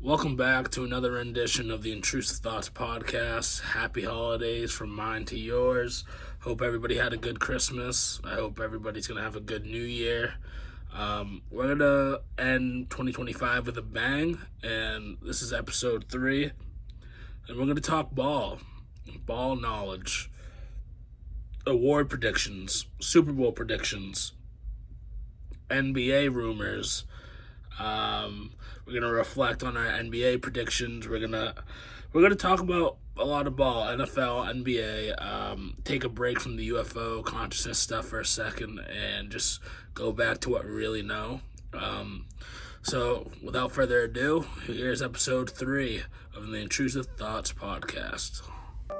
Welcome back to another rendition of the Intrusive Thoughts podcast. Happy holidays from mine to yours. Hope everybody had a good Christmas. I hope everybody's going to have a good New Year. We're going to end 2025 with a bang, and this is episode 3. And we're going to talk ball knowledge, award predictions, Super Bowl predictions, NBA rumors. We're gonna reflect on our NBA predictions. We're gonna talk about a lot of ball, NFL, NBA. Take a break from the UFO consciousness stuff for a second and just go back to what we really know. So without further ado, here's episode 3 of the Intrusive Thoughts podcast.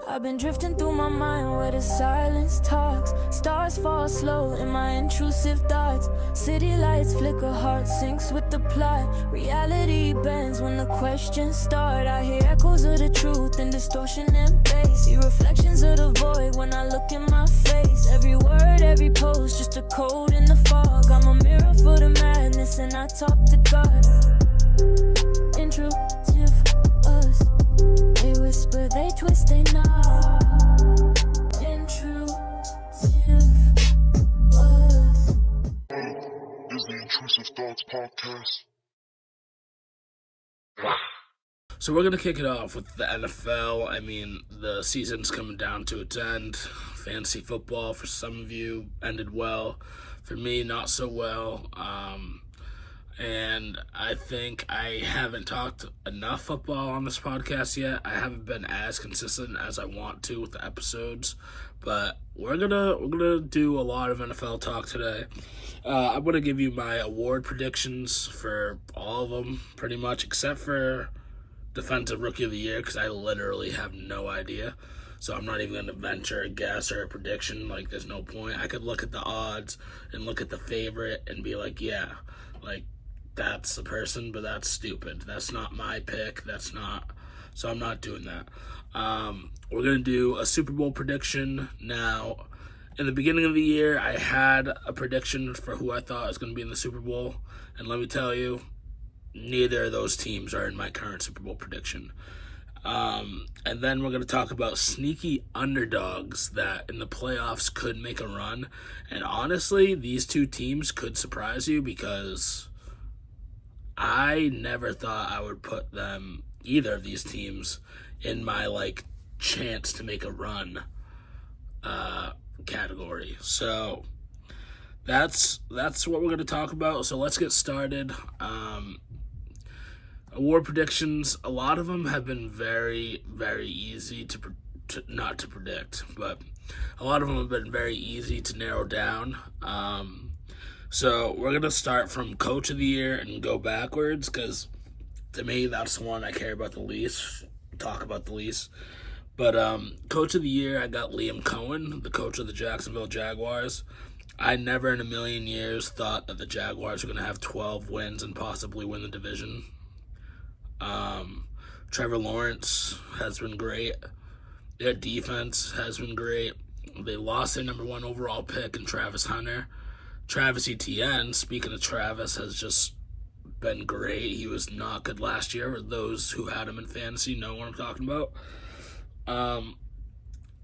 I've been drifting through my mind where the silence talks. Stars fall slow in my intrusive thoughts. City lights flicker, heart sinks with the plot. Reality bends when the questions start. I hear echoes of the truth and distortion and bass. See reflections of the void when I look in my face. Every word, every pose, just a code in the fog. I'm a mirror for the madness and I talk to God. Intrusive us. They whisper, they twist, they nod. Intrusive us. Is the Intrusive Thoughts podcast. So we're going to kick it off with the NFL. I mean, the season's coming down to its end. Fantasy football, for some of you, ended well. For me, not so well. And I think I haven't talked enough football on this podcast yet. I haven't been as consistent as I want to with the episodes, but we're gonna do a lot of NFL talk today. I'm gonna give you my award predictions for all of them, pretty much, except for Defensive Rookie of the Year, because I literally have no idea. So I'm not even going to venture a guess or a prediction. Like, there's no point. I could look at the odds and look at the favorite and be like, yeah, like, that's the person, but that's stupid. That's not my pick. So I'm not doing that. We're going to do a Super Bowl prediction. Now, in the beginning of the year, I had a prediction for who I thought was going to be in the Super Bowl. And let me tell you, neither of those teams are in my current Super Bowl prediction. And then we're going to talk about sneaky underdogs that in the playoffs could make a run. And honestly, these two teams could surprise you because I never thought I would put either of these teams, in my, chance to make a run category. So that's what we're going to talk about. So let's get started. Award predictions, a lot of them have been very, very easy not to predict, but a lot of them have been very easy to narrow down. So we're going to start from Coach of the Year and go backwards, because to me, that's the one I care about the least, talk about the least. But Coach of the Year, I got Liam Cohen, the coach of the Jacksonville Jaguars. I never in a million years thought that the Jaguars were going to have 12 wins and possibly win the division. Trevor Lawrence has been great. Their defense has been great. They lost their number 1 overall pick in Travis Hunter. Travis Etienne, speaking of Travis, has just been great. He was not good last year. Those who had him in fantasy know what I'm talking about.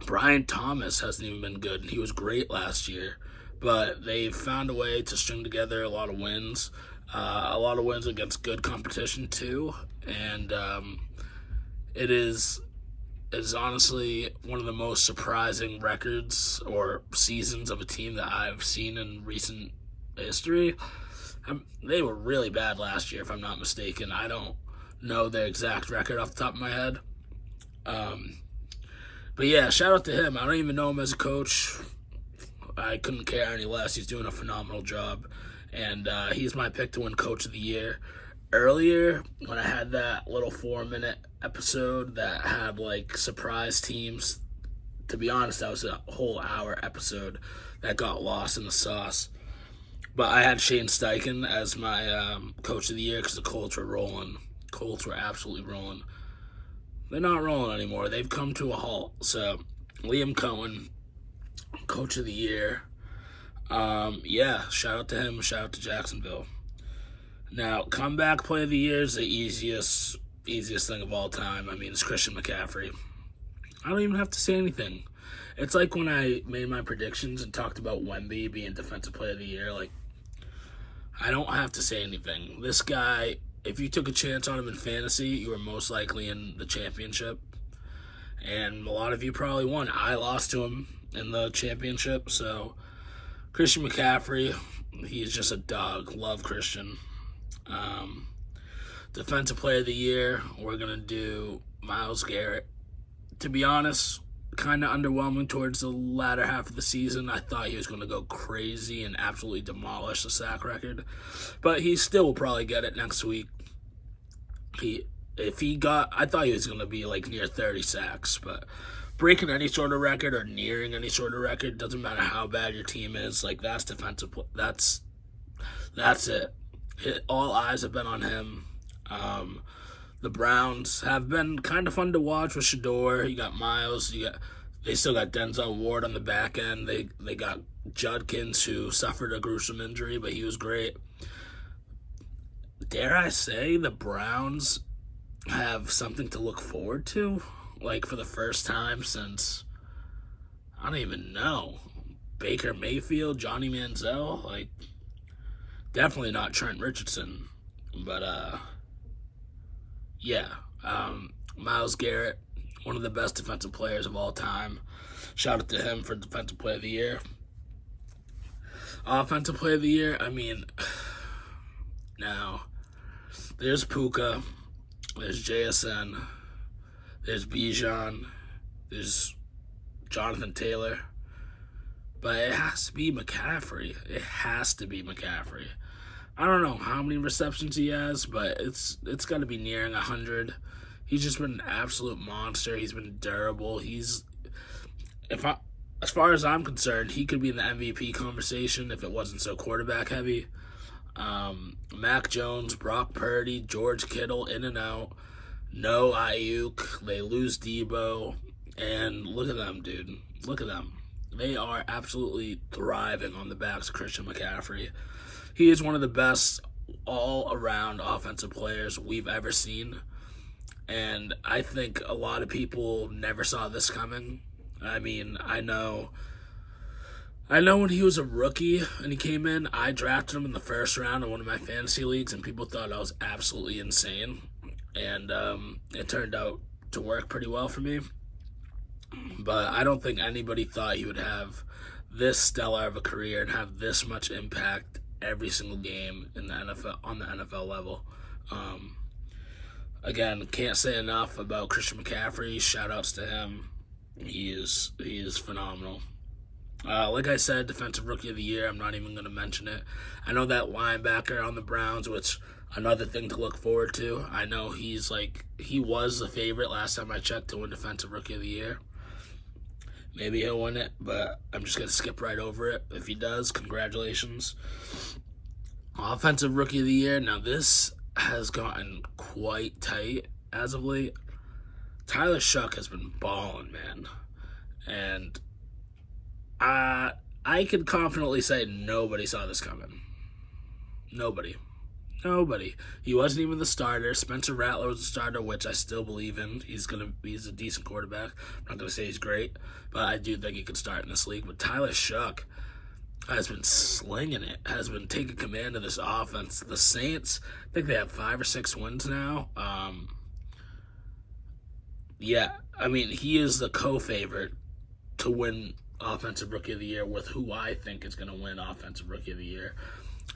Brian Thomas hasn't even been good. He was great last year, but they've found a way to string together a lot of wins. A lot of wins against good competition too, and it is honestly one of the most surprising records or seasons of a team that I've seen in recent history. They were really bad last year, if I'm not mistaken. I don't know their exact record off the top of my head. But yeah, shout out to him. I don't even know him as a coach. I couldn't care any less. He's doing a phenomenal job. And he's my pick to win Coach of the Year. Earlier, when I had that little 4-minute episode that had, surprise teams, to be honest, that was a whole hour episode that got lost in the sauce. But I had Shane Steichen as my Coach of the Year because the Colts were rolling. Colts were absolutely rolling. They're not rolling anymore. They've come to a halt. So, Liam Cohen, Coach of the Year. Shout out to him, shout out to Jacksonville. Now, comeback play of the year is the easiest easiest thing of all time. I mean, it's Christian McCaffrey. I don't even have to say anything. It's like when I made my predictions and talked about Wemby being Defensive Player of the Year. Like, I don't have to say anything. This guy, if you took a chance on him in fantasy, you were most likely in the championship. And a lot of you probably won. I lost to him in the championship. So, Christian McCaffrey, he's just a dog. Love Christian. Defensive Player of the Year, we're going to do Myles Garrett. To be honest, kind of underwhelming towards the latter half of the season. I thought he was going to go crazy and absolutely demolish the sack record. But he still will probably get it next week. I thought he was going to be like near 30 sacks, but breaking any sort of record or nearing any sort of record, doesn't matter how bad your team is, like that's defensive. That's it. All eyes have been on him. The Browns have been kind of fun to watch with Shador. You got Miles. They still got Denzel Ward on the back end. They got Judkins, who suffered a gruesome injury, but he was great. Dare I say the Browns have something to look forward to, like for the first time since, I don't even know, Baker Mayfield, Johnny Manziel, like definitely not Trent Richardson, but Myles Garrett, one of the best defensive players of all time. Shout out to him for Defensive Player of the Year. Offensive Player of the Year, I mean, now, there's Puka, there's JSN, there's Bijan, there's Jonathan Taylor, but it has to be McCaffrey. It has to be McCaffrey. I don't know how many receptions he has, but it's got to be nearing 100. He's just been an absolute monster. He's been durable. As far as I'm concerned, he could be in the MVP conversation if it wasn't so quarterback heavy. Mac Jones, Brock Purdy, George Kittle, in and out. No Ayuk. They lose Debo. And look at them, dude. Look at them. They are absolutely thriving on the backs of Christian McCaffrey. He is one of the best all-around offensive players we've ever seen. And I think a lot of people never saw this coming. I mean, I know when he was a rookie and he came in, I drafted him in the first round in one of my fantasy leagues, and people thought I was absolutely insane. And it turned out to work pretty well for me. But I don't think anybody thought he would have this stellar of a career and have this much impact every single game in the NFL, on the NFL level. Again, can't say enough about Christian McCaffrey. Shout outs to him. He is phenomenal. Like I said, Defensive Rookie of the Year, I'm not even going to mention it. I know that linebacker on the Browns, which another thing to look forward to. I know he was the favorite last time I checked to win Defensive Rookie of the Year. Maybe he'll win it, but I'm just going to skip right over it. If he does, congratulations. Offensive Rookie of the Year. Now, this has gotten quite tight as of late. Tyler Shuck has been balling, man. And I can confidently say nobody saw this coming. Nobody. He wasn't even the starter. Spencer Rattler was the starter, which I still believe in. He's a decent quarterback. I'm not going to say he's great, but I do think he could start in this league. But Tyler Shuck has been slinging it, has been taking command of this offense. The Saints, I think they have 5 or 6 wins now. He is the co-favorite to win Offensive Rookie of the Year with who I think is going to win Offensive Rookie of the Year,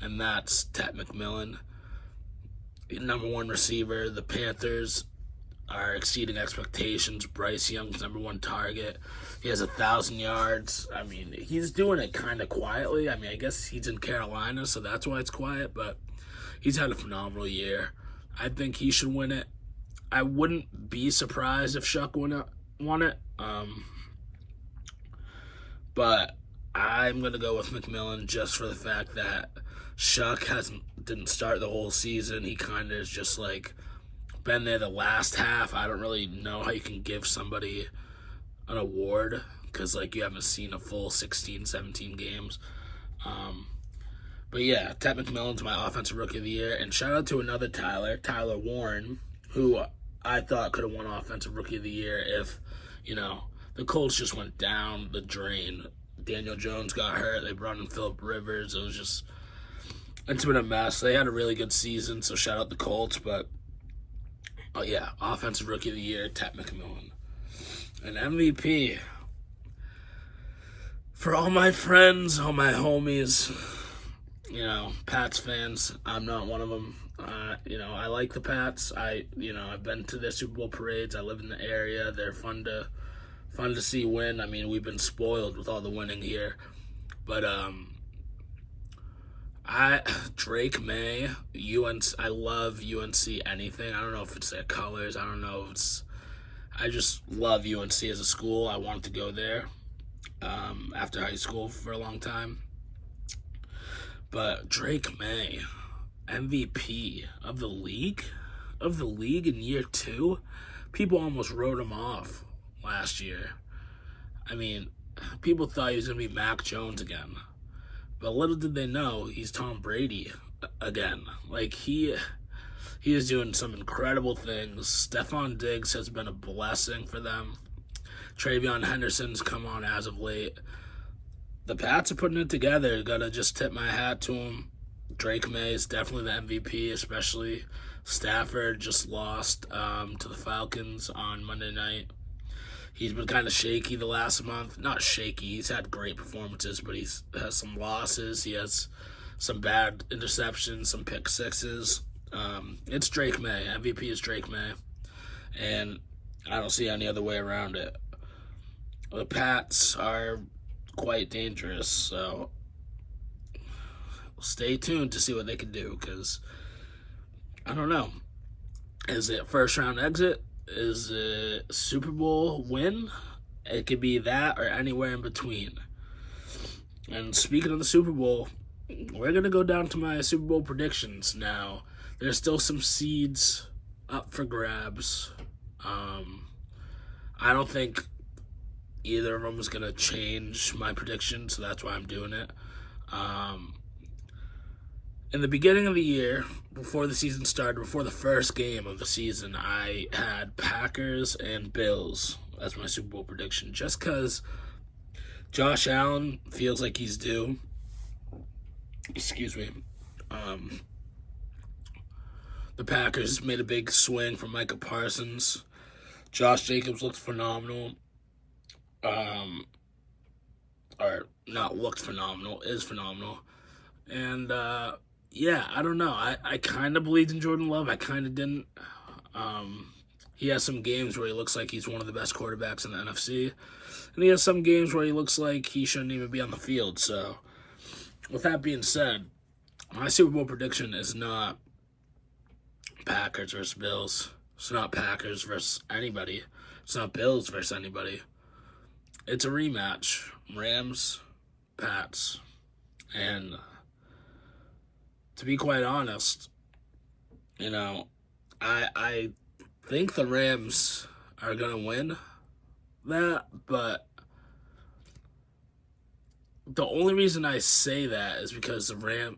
and that's Ted McMillan, number 1 receiver. The Panthers are exceeding expectations. Bryce Young's number 1 target. He has 1,000 yards. I mean, he's doing it kind of quietly. I mean, I guess he's in Carolina, so that's why it's quiet, but he's had a phenomenal year. I think he should win it. I wouldn't be surprised if Shuck won it. But I'm going to go with McMillan just for the fact that Shuck didn't start the whole season. He kind of is just like been there the last half. I don't really know how you can give somebody an award because like you haven't seen a full 16, 17 games. But yeah, Ted McMillan's my Offensive Rookie of the Year. And shout out to another Tyler Warren, who I thought could have won Offensive Rookie of the Year if, the Colts just went down the drain. Daniel Jones got hurt. They brought in Phillip Rivers. It's been a mess. They had a really good season, so shout out the Colts. But, Offensive Rookie of the Year, Ted McMillan. And MVP, for all my friends, all my homies, Pats fans, I'm not one of them. I like the Pats. I've been to their Super Bowl parades. I live in the area. They're fun to see win. I mean, we've been spoiled with all the winning here. But Drake May, UNC, I love UNC anything. I don't know if it's their colors. I don't know if I just love UNC as a school. I wanted to go there after high school for a long time. But Drake May, MVP of the league in year 2, people almost wrote him off last year. I mean, people thought he was going to be Mac Jones again. But little did they know, he's Tom Brady again. Like, he is doing some incredible things. Stephon Diggs has been a blessing for them. Travion Henderson's come on as of late. The Pats are putting it together. Gotta just tip my hat to him. Drake May is definitely the MVP, especially Stafford just lost to the Falcons on Monday night. He's been kind of shaky the last month. Not shaky. He's had great performances, but he has some losses. He has some bad interceptions, some pick sixes. It's Drake May. MVP is Drake May. And I don't see any other way around it. The Pats are quite dangerous, so stay tuned to see what they can do, because I don't know. Is it first round exit? Is it Super Bowl win? It could be that or anywhere in between. And speaking of the Super Bowl, we're going to go down to my Super Bowl predictions now. There's still some seeds up for grabs. I don't think either of them is going to change my prediction, so that's why I'm doing it. In the beginning of the year, before the season started, before the first game of the season, I had Packers and Bills as my Super Bowl prediction, just because Josh Allen feels like he's due. Excuse me. The Packers made a big swing from Micah Parsons. Josh Jacobs looked phenomenal. Or not looked phenomenal, is phenomenal. And, I don't know. I kind of believed in Jordan Love. I kind of didn't. He has some games where he looks like he's one of the best quarterbacks in the NFC. And he has some games where he looks like he shouldn't even be on the field. So, with that being said, my Super Bowl prediction is not Packers versus Bills. It's not Packers versus anybody. It's not Bills versus anybody. It's a rematch. Rams, Pats. And to be quite honest, I think the Rams are going to win that, but the only reason I say that is because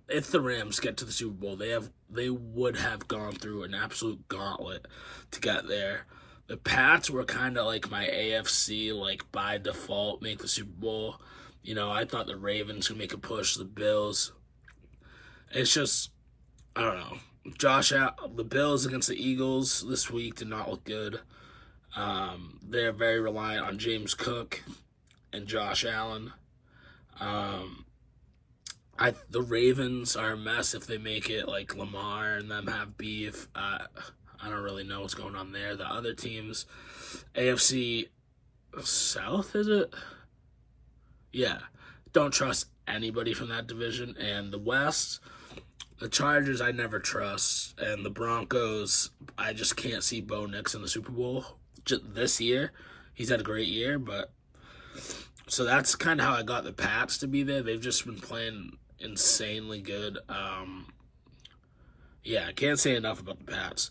if the Rams get to the Super Bowl, they would have gone through an absolute gauntlet to get there. The Pats were kind of like my AFC, like by default, make the Super Bowl. I thought the Ravens would make a push, the Bills. It's just, I don't know. The Bills against the Eagles this week did not look good. They're very reliant on James Cook and Josh Allen. The Ravens are a mess if they make it, like Lamar and them have beef. I don't really know what's going on there. The other teams, AFC South, is it? Yeah. Don't trust anybody from that division. And the West, the Chargers I never trust. And the Broncos, I just can't see Bo Nix in the Super Bowl just this year. He's had a great year, but so that's kind of how I got the Pats to be there. They've just been playing insanely good. I can't say enough about the Pats.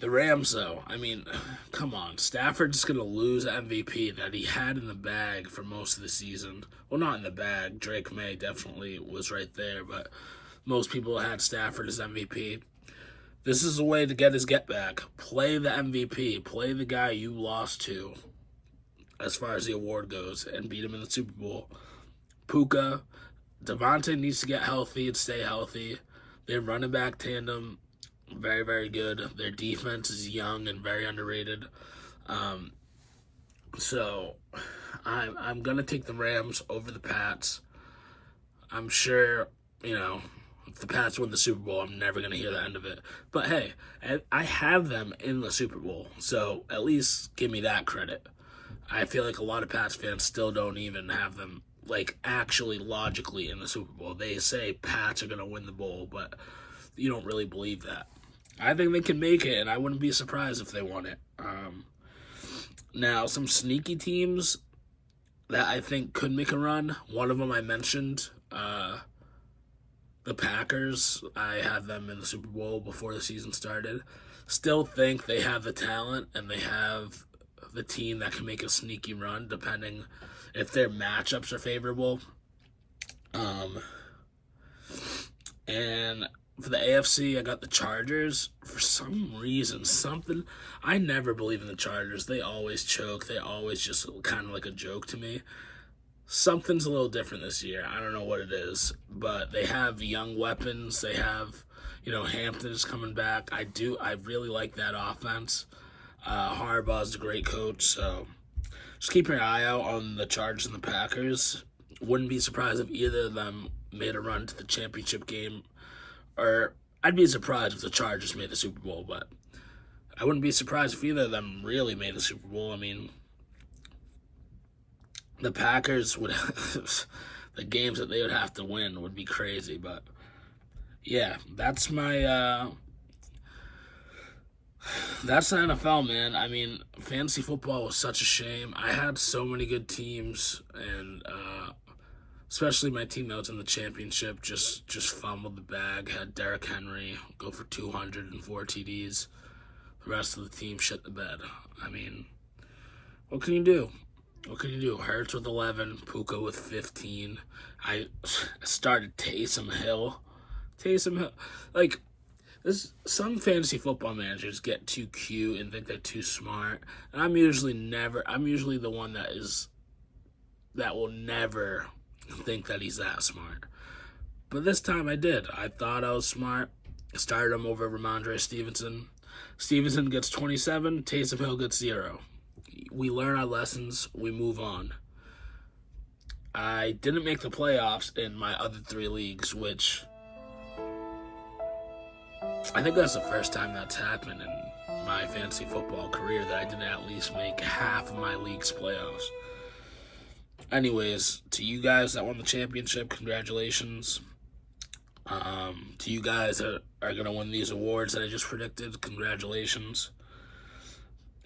The Rams, though, I mean, come on. Stafford's going to lose MVP that he had in the bag for most of the season. Well, not in the bag. Drake May definitely was right there, but most people had Stafford as MVP. This is a way to get his get back. Play the MVP. Play the guy you lost to as far as the award goes and beat him in the Super Bowl. Puka, Devontae needs to get healthy and stay healthy. Their running back tandem, very, very good. Their defense is young and very underrated. So I'm going to take the Rams over the Pats. I'm sure, if the Pats win the Super Bowl, I'm never going to hear the end of it. But hey, I have them in the Super Bowl, so at least give me that credit. I feel like a lot of Pats fans still don't even have them, actually logically in the Super Bowl. They say Pats are going to win the bowl, but you don't really believe that. I think they can make it, and I wouldn't be surprised if they won it. Now, some sneaky teams that I think could make a run. One of them I mentioned, the Packers. I had them in the Super Bowl before the season started. Still think they have the talent and they have the team that can make a sneaky run, depending if their matchups are favorable. And for the AFC, I got the Chargers. For some reason, I never believe in the Chargers. They always choke. They always just kind of like a joke to me. Something's a little different this year. I don't know what it is, but they have young weapons. They have, Hampton's coming back. I really like that offense. Harbaugh's a great coach, so just keep your eye out on the Chargers and the Packers. Wouldn't be surprised if either of them made a run to the championship game, or I'd be surprised if the Chargers made the Super Bowl, but I wouldn't be surprised if either of them really made the Super Bowl. I mean, the Packers would the games that they would have to win would be crazy, but yeah, that's my that's the NFL, man. I mean, fantasy football was such a shame. I had so many good teams, and especially my team that was in the championship just fumbled the bag. Had Derrick Henry go for 204 TDs. The rest of the team shit the bed. I mean, what can you do? What can you do? Hurts with 11, Puka with 15. I started Taysom Hill. Some fantasy football managers get too cute and think they're too smart. And I'm usually the one that will never think that he's that smart. But this time I did. I thought I was smart. I started him over Ramondre Stevenson. Stevenson gets 27, Taysom Hill gets 0. We learn our lessons, we move on. I didn't make the playoffs in my other 3 leagues, which I think that's the first time that's happened in my fantasy football career, that I didn't at least make half of my league's playoffs. Anyways, to you guys that won the championship, congratulations. To you guys that are going to win these awards that I just predicted, congratulations.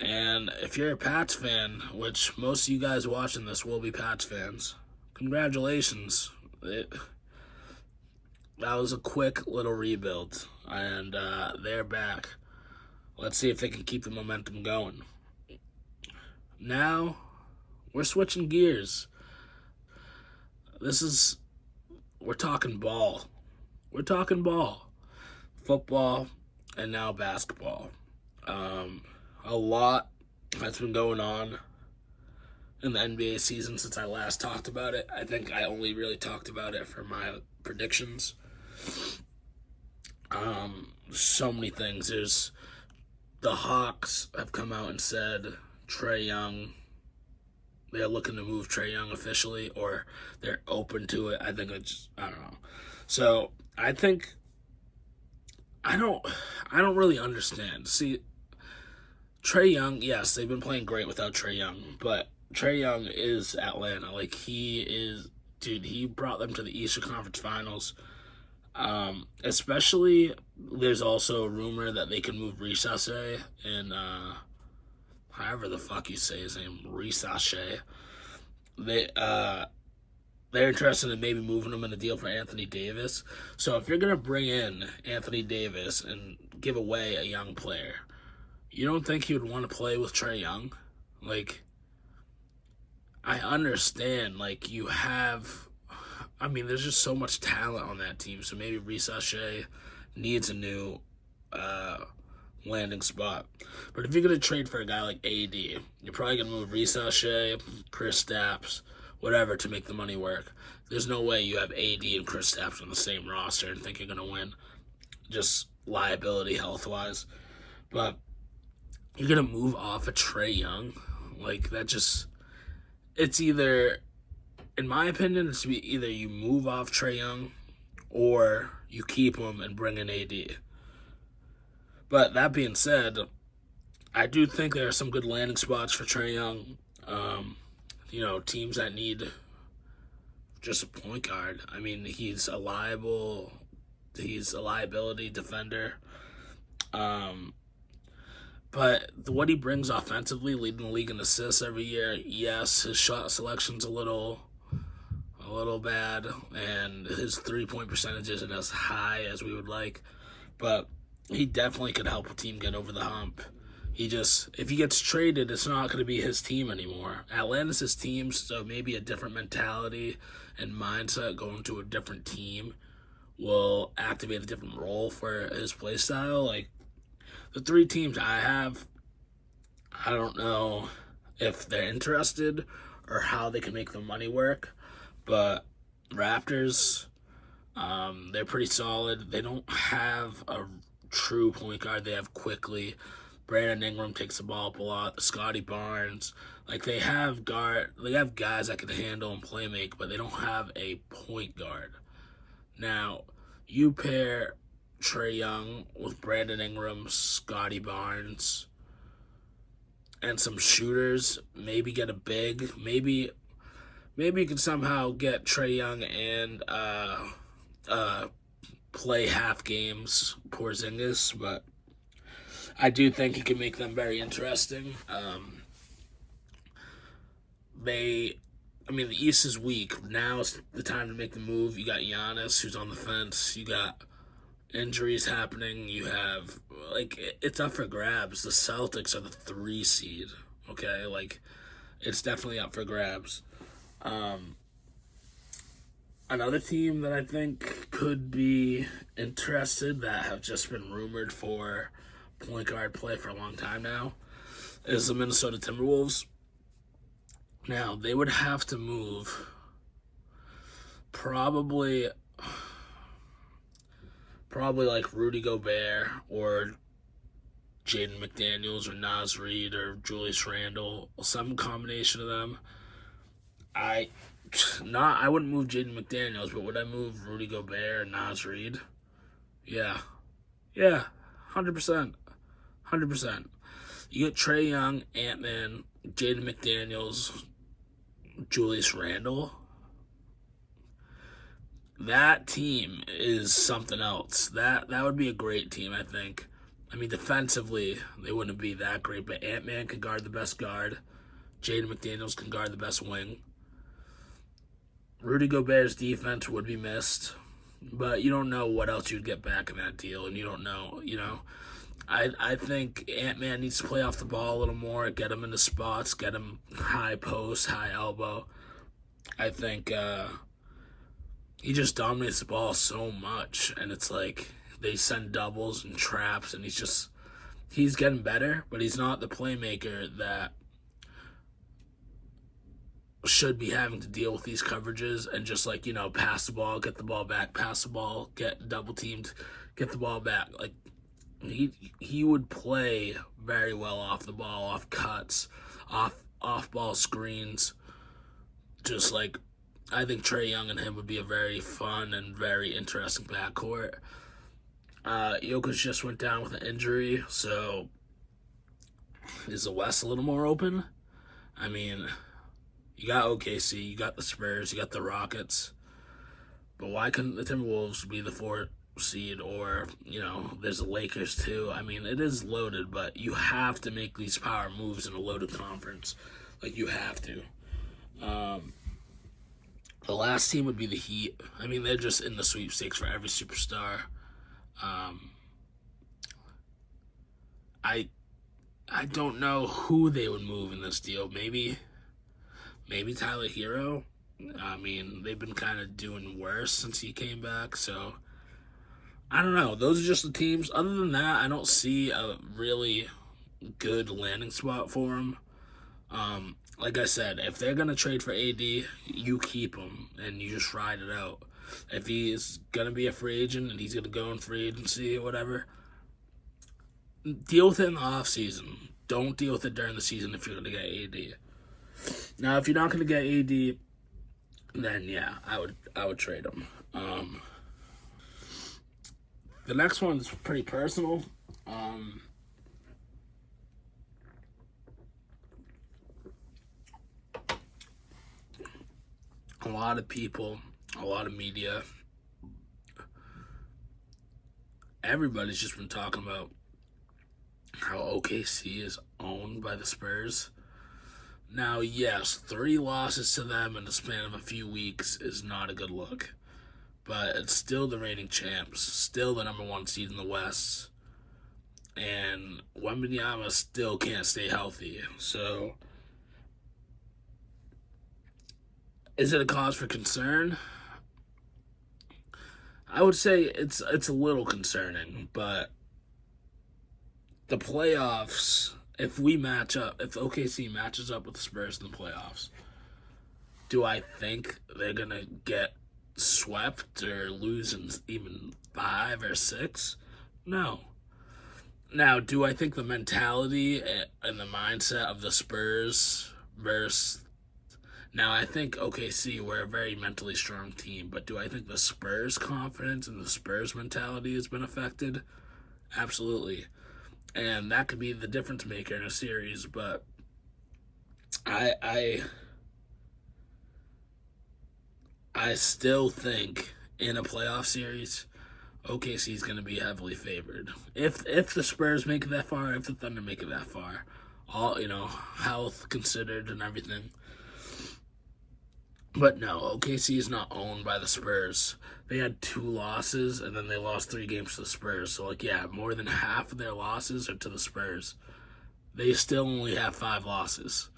And if you're a Pats fan, which most of you guys watching this will be Pats fans, congratulations. That was a quick little rebuild, and they're back. Let's see if they can keep the momentum going. Now, we're switching gears. We're talking ball. We're talking ball. Football, and now basketball. A lot has been going on in the NBA season since I last talked about it. I think I only really talked about it for my predictions. So many things. There's the Hawks have come out and said Trae Young, they're looking to move Trae Young officially, or they're open to it. I don't know. So I think I don't really understand. See, Trae Young, yes, they've been playing great without Trae Young, but Trae Young is Atlanta. He brought them to the Eastern Conference Finals. Especially, there's also a rumor that they can move Risashe and, however the fuck you say his name, Risashe. They're interested in maybe moving him in a deal for Anthony Davis. So if you're going to bring in Anthony Davis and give away a young player, you don't think he would want to play with Trae Young? I understand, there's just so much talent on that team, so maybe Risashe needs a new landing spot. But if you're going to trade for a guy like AD, you're probably going to move Reece Shea, Chris Stapps, whatever to make the money work. There's no way you have AD and Chris Stapps on the same roster and think you're going to win, just liability health-wise. But you're going to move off of Trae Young? Like, that just... It's either... In my opinion, it's either you move off Trae Young or you keep him and bring in AD. But that being said, I do think there are some good landing spots for Trae Young. Teams that need just a point guard. I mean, he's a liability defender. But what he brings offensively, leading the league in assists every year, yes, his shot selection's a little bad, and his 3-point percentage isn't as high as we would like, but he definitely could help a team get over the hump. If he gets traded, it's not going to be his team anymore. Atlanta's his team, so maybe a different mentality and mindset going to a different team will activate a different role for his play style. Like, the 3 teams I have, I don't know if they're interested or how they can make the money work. But Raptors, they're pretty solid. They don't have a true point guard. They have Quickly. Brandon Ingram takes the ball up a lot. Scotty Barnes. Like, they have guys that can handle and play make, but they don't have a point guard. Now, you pair Trae Young with Brandon Ingram, Scotty Barnes, and some shooters. Maybe get a big. Maybe you can somehow get Trae Young and play half games Porzingis, but I do think he can make them very interesting. The East is weak. Now is the time to make the move. You got Giannis, who's on the fence. You got injuries happening. You have, it's up for grabs. The Celtics are the 3 seed, okay? It's definitely up for grabs. Another team that I think could be interested that have just been rumored for point guard play for a long time now is the Minnesota Timberwolves. Now, they would have to move probably like Rudy Gobert or Jaden McDaniels or Naz Reid or Julius Randle, some combination of them. I wouldn't move Jaden McDaniels, but would I move Rudy Gobert and Naz Reid? Yeah, 100%. You get Trae Young, Ant-Man, Jaden McDaniels, Julius Randle. That team is something else. That would be a great team, I think. I mean, defensively, they wouldn't be that great, but Ant-Man can guard the best guard. Jaden McDaniels can guard the best wing. Rudy Gobert's defense would be missed, but you don't know what else you'd get back in that deal, and you don't know, I think Ant-Man needs to play off the ball a little more, get him into spots, get him high post, high elbow. I think he just dominates the ball so much, and it's like they send doubles and traps, and he's getting better, but he's not the playmaker that should be having to deal with these coverages and just pass the ball, get the ball back, pass the ball, get double teamed, get the ball back. Like, he would play very well off the ball, off cuts, off ball screens. Just I think Trae Young and him would be a very fun and very interesting backcourt. Jokic just went down with an injury, so is the West a little more open? I mean, you got OKC, you got the Spurs, you got the Rockets, but why couldn't the Timberwolves be the 4th seed? Or, there's the Lakers too. I mean, it is loaded, but you have to make these power moves in a loaded conference. You have to. The last team would be the Heat. I mean, they're just in the sweepstakes for every superstar. I don't know who they would move in this deal. Maybe Tyler Hero. I mean, they've been kind of doing worse since he came back, so I don't know. Those are just the teams. Other than that, I don't see a really good landing spot for him. Like I said, if they're going to trade for AD, you keep him and you just ride it out. If he's going to be a free agent and he's going to go in free agency or whatever, deal with it in the offseason. Don't deal with it during the season if you're going to get AD. Now, if you're not going to get AD, then yeah, I would trade him. The next one's pretty personal. A lot of people, a lot of media, everybody's just been talking about how OKC is owned by the Spurs. Now, yes, 3 losses to them in the span of a few weeks is not a good look. But it's still the reigning champs, still the number 1 seed in the West. And Wembanyama still can't stay healthy. So, is it a cause for concern? I would say it's a little concerning, but the playoffs, if OKC matches up with the Spurs in the playoffs, do I think they're going to get swept or lose in even 5 or 6? No. Now, do I think the mentality and the mindset of the Spurs versus... Now, I think OKC, we're a very mentally strong team, but do I think the Spurs' confidence and the Spurs' mentality has been affected? Absolutely. And that could be the difference maker in a series, but I still think in a playoff series, OKC is going to be heavily favored. If the Spurs make it that far, if the Thunder make it that far, all health considered and everything. But no, OKC is not owned by the Spurs. They had 2 losses, and then they lost 3 games to the Spurs. So, more than half of their losses are to the Spurs. They still only have 5 losses.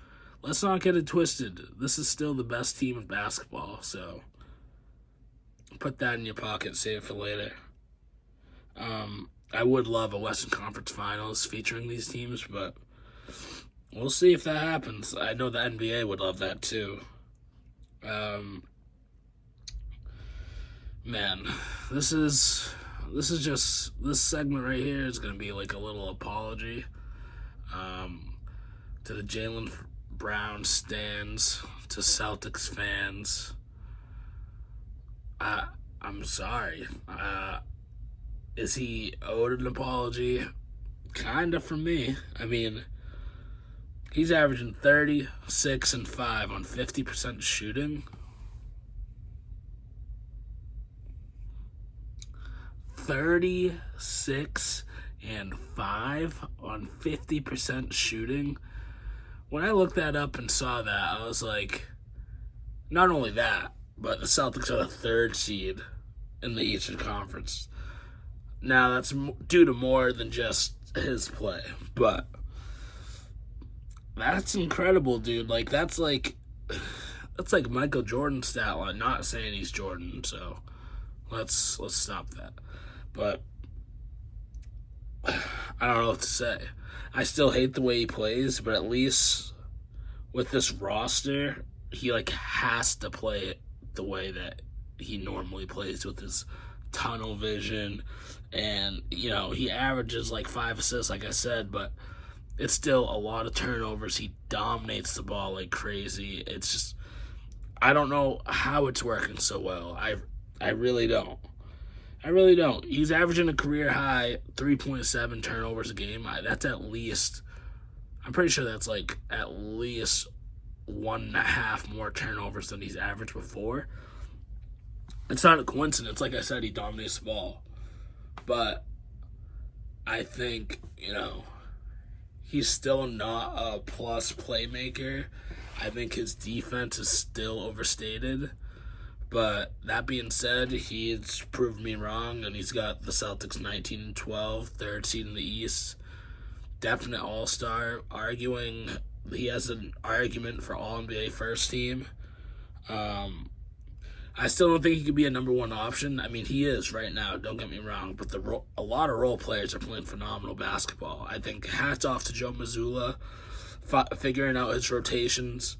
Let's not get it twisted. This is still the best team in basketball, so put that in your pocket, save it for later. I would love a Western Conference Finals featuring these teams, but we'll see if that happens. I know the NBA would love that too. Man, this segment right here is gonna be like a little apology to the Jaylen Brown stans, to Celtics fans. I'm sorry. Is he owed an apology? Kinda from me. I mean, he's averaging 36 and 5 on 50% shooting. 36 and 5 on 50% shooting. When I looked that up and saw that, I was like, not only that, but the Celtics are the 3rd seed in the Eastern Conference. Now, that's due to more than just his play, but that's incredible, dude. That's like Michael Jordan's stat line. Not saying he's Jordan, so let's stop that. But I don't know what to say. I still hate the way he plays, but at least with this roster, he has to play it the way that he normally plays, with his tunnel vision. And he averages 5 assists, like I said, but it's still a lot of turnovers. He dominates the ball like crazy. It's just, I don't know how it's working so well. I really don't. He's averaging a career high 3.7 turnovers a game. That's at least, I'm pretty sure that's at least 1.5 more turnovers than he's averaged before. It's not a coincidence. Like I said, he dominates the ball. But I think, he's still not a plus playmaker. I think his defense is still overstated. But that being said, he's proved me wrong, and he's got the Celtics 19-12, 3rd seed in the East. Definite all-star. He has an argument for All-NBA first team. I still don't think he could be a number one option. I mean, he is right now, don't get me wrong, but a lot of role players are playing phenomenal basketball. I think hats off to Joe Mazzulla, figuring out his rotations.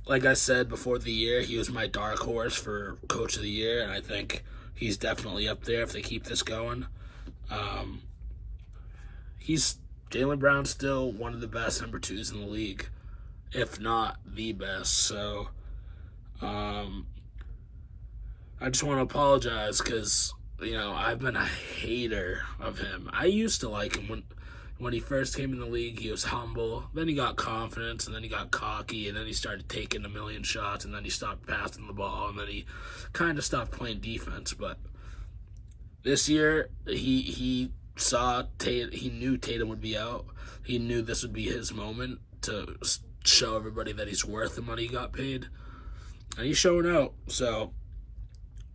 Like I said before the year, he was my dark horse for Coach of the Year, and I think he's definitely up there if they keep this going. Jaylen Brown's still one of the best number twos in the league, if not the best. So, I just want to apologize because, I've been a hater of him. I used to like him when he first came in the league. He was humble. Then he got confidence, and then he got cocky, and then he started taking a million shots, and then he stopped passing the ball, and then he kind of stopped playing defense. But this year, he saw he knew Tatum would be out. He knew this would be his moment to show everybody that he's worth the money he got paid, and he's showing out. So,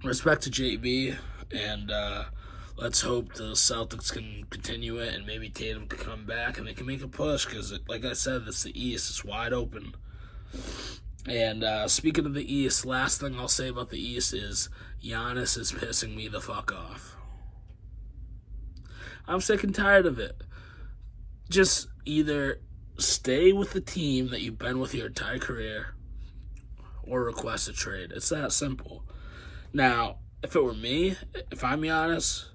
respect to JB, and let's hope the Celtics can continue it, and maybe Tatum can come back, and they can make a push, because, like I said, it's the East. It's wide open. And speaking of the East, last thing I'll say about the East is Giannis is pissing me the fuck off. I'm sick and tired of it. Just either stay with the team that you've been with your entire career or request a trade. It's that simple. Now, if it were me, if I'm Giannis,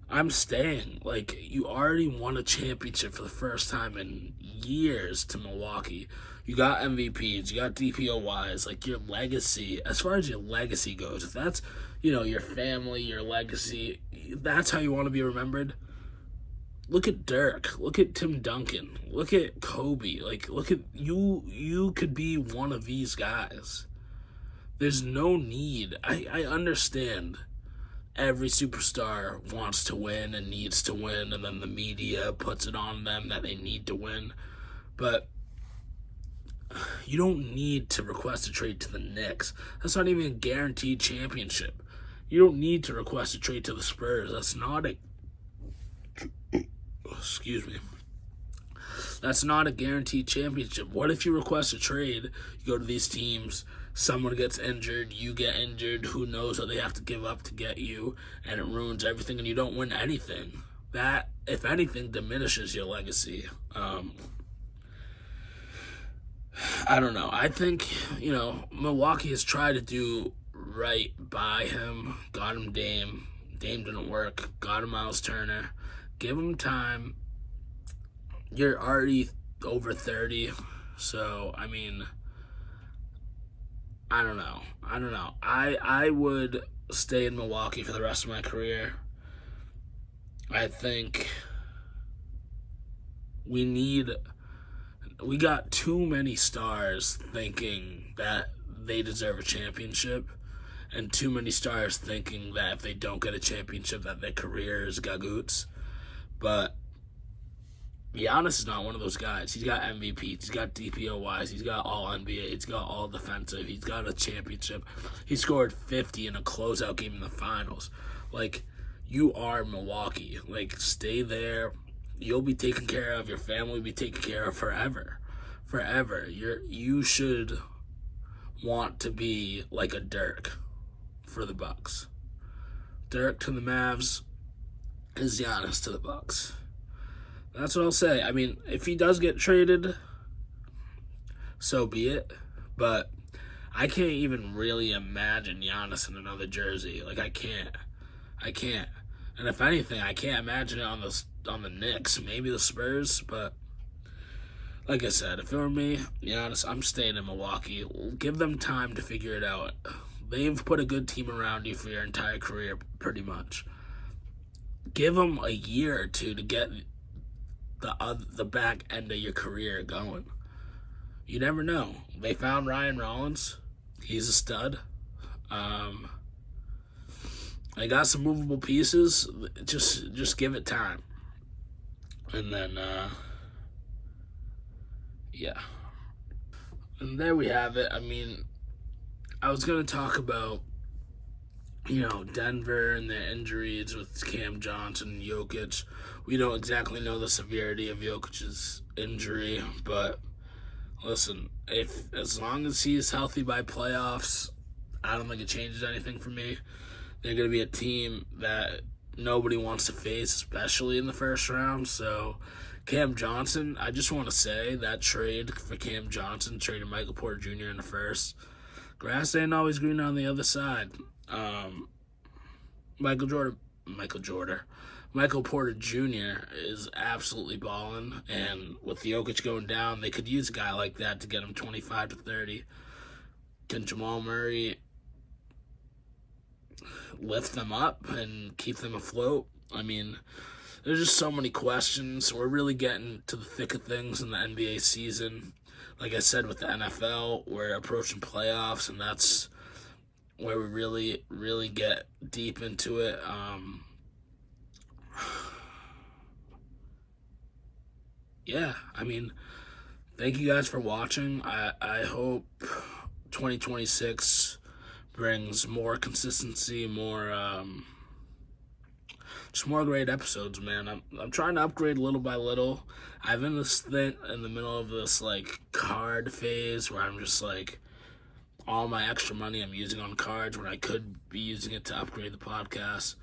I'm staying. Like, you already won a championship for the first time in years to Milwaukee. You got MVPs, you got DPOYs. Like, your legacy, as far as your legacy goes, if that's, your family, your legacy, that's how you want to be remembered. Look at Dirk. Look at Tim Duncan. Look at Kobe. Like, look at you. You could be one of these guys. There's no need. I understand every superstar wants to win and needs to win, and then the media puts it on them that they need to win. But you don't need to request a trade to the Knicks. That's not even a guaranteed championship. You don't need to request a trade to the Spurs. That's not a... Excuse me. That's not a guaranteed championship. What if you request a trade, you go to these teams, someone gets injured, you get injured, who knows what they have to give up to get you, and it ruins everything, and you don't win anything. That, if anything, diminishes your legacy. I don't know. I think, Milwaukee has tried to do right by him. Got him Dame. Dame didn't work. Got him Miles Turner. Give him time. You're already over 30. So, I mean, I don't know. I would stay in Milwaukee for the rest of my career. I think we got too many stars thinking that they deserve a championship, and too many stars thinking that if they don't get a championship that their career is gagoots. But Giannis is not one of those guys. He's got MVP, he's got DPOYs, he's got all NBA, he's got all defensive, he's got a championship. He scored 50 in a closeout game in the finals. Like, you are Milwaukee. Like, stay there. You'll be taken care of. Your family will be taken care of forever. Forever. You should want to be like a Dirk for the Bucks. Dirk to the Mavs is Giannis to the Bucks. That's what I'll say. I mean, if he does get traded, so be it. But I can't even really imagine Giannis in another jersey. Like, I can't. And if anything, I can't imagine it on the Knicks. Maybe the Spurs, but like I said, if it were me, Giannis, I'm staying in Milwaukee. Give them time to figure it out. They've put a good team around you for your entire career, pretty much. Give them a year or two to get the back end of your career going. You never know. They found Ryan Rollins. He's a stud. They got some movable pieces. Just give it time. And then, yeah. And there we have it. I mean, I was going to talk about, Denver and their injuries with Cam Johnson and Jokic. We don't exactly know the severity of Jokic's injury, but listen, as long as he's healthy by playoffs, I don't think it changes anything for me. They're going to be a team that nobody wants to face, especially in the first round. So Cam Johnson, I just want to say that trade for Cam Johnson, traded Michael Porter Jr. in the first, grass ain't always green on the other side. Michael Porter Jr. is absolutely balling, and with Jokic going down, they could use a guy like that to get him 25 to 30. Can Jamal Murray lift them up and keep them afloat? I mean, there's just so many questions. We're really getting to the thick of things in the NBA season. Like I said, with the NFL, we're approaching playoffs, and that's where we really, really get deep into it. Yeah, I mean, thank you guys for watching. I hope 2026 brings more consistency, just more great episodes, man. I'm trying to upgrade little by little. I've been in the middle of this like card phase where I'm just like, all my extra money I'm using on cards when I could be using it to upgrade the podcast.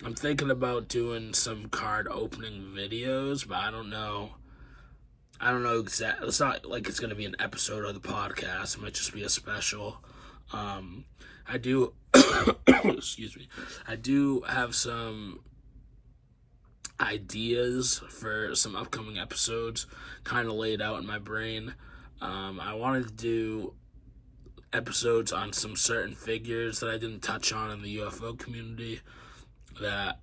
I'm thinking about doing some card opening videos, but I don't know exactly. It's not like it's going to be an episode of the podcast. It might just be a special. I do, excuse me, I do have some ideas for some upcoming episodes kind of laid out in my brain. I wanted to do episodes on some certain figures that I didn't touch on in the UFO community that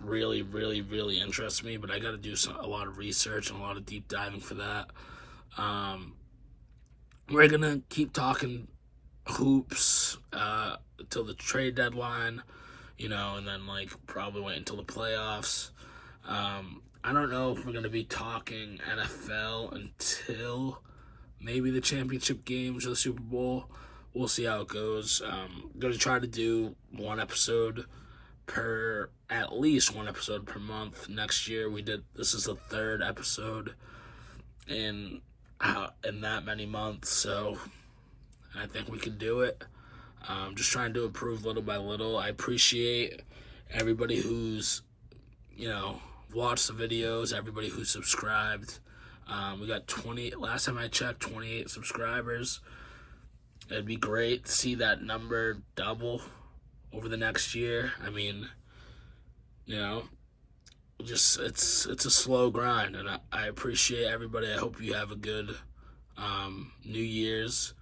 really, really, really interests me, but I got to do a lot of research and a lot of deep diving for that. We're going to keep talking hoops until the trade deadline, and then probably wait until the playoffs. I don't know if we're going to be talking NFL until maybe the championship games or the Super Bowl. We'll see how it goes. I'm going to try to do at least one episode per month next year. This is the third episode in that many months, so I think we can do it. Just trying to improve little by little. I appreciate everybody who's, watched the videos, everybody who's subscribed. We got last time I checked, 28 subscribers. It'd be great to see that number double over the next year. I mean, it's a slow grind, and I appreciate everybody. I hope you have a good New Year's,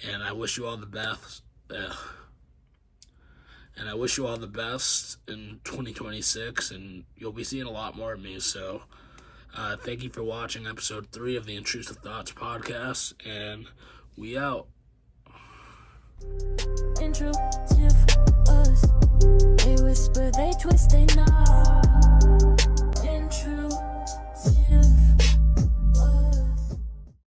and I wish you all the best. And I wish you all the best in 2026, and you'll be seeing a lot more of me. So thank you for watching episode 3 of the Intrusive Thoughts podcast, and we out. Intrusive